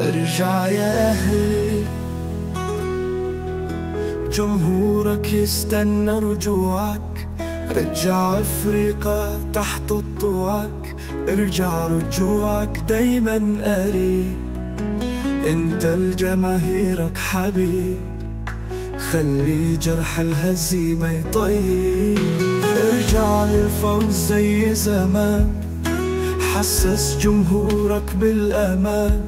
ارجع يا أهلي، جمهورك يستنى رجوعك. رجع أفريقيا تحت خطوعك، ارجع رجوعك دايما قريب. انت لجماهيرك حبيب، خلي جرح الهزيمة يطيب. ارجع للفوز زي زمان، حسس جمهورك بالأمان.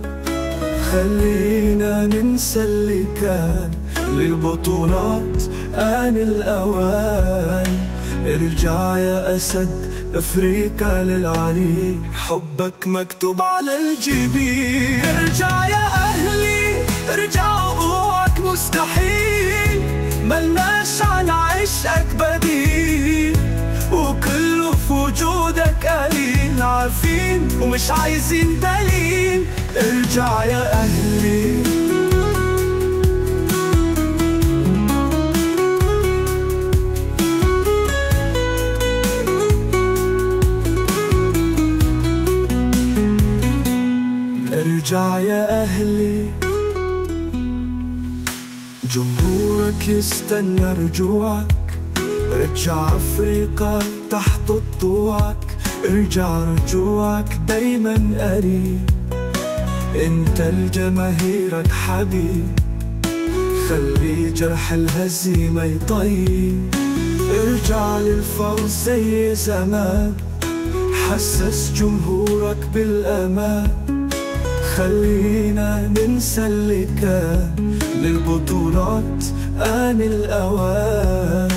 خلينا ننسى اللي كان، للبطولات آن الأوان. ارجع يا أسد أفريقيا للعريق، حبك مكتوب على الجبين. ارجع يا أهلي، ارجع وقوعك مستحيل. ملناش على عشقك بديل، وكله في وجودك قليل. عارفين ومش عايزين دليل. ارجع يا أهلي. ارجع يا أهلي، جمهورك يستنى رجوعك. رجع أفريقيا تحت خطوعك، ارجع رجوعك دايما قريب. انت لجماهيرك حبيب، خلي جرح الهزيمة يطيب. ارجع للفوز زي زمان، حسس جمهورك بالأمان. خلينا ننسى اللي كان، للبطولات آن الأوان.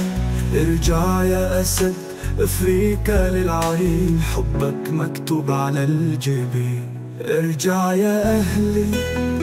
ارجع يا أسد أفريقيا للعريق، حبك مكتوب على الجبين. ارجع يا أهلي.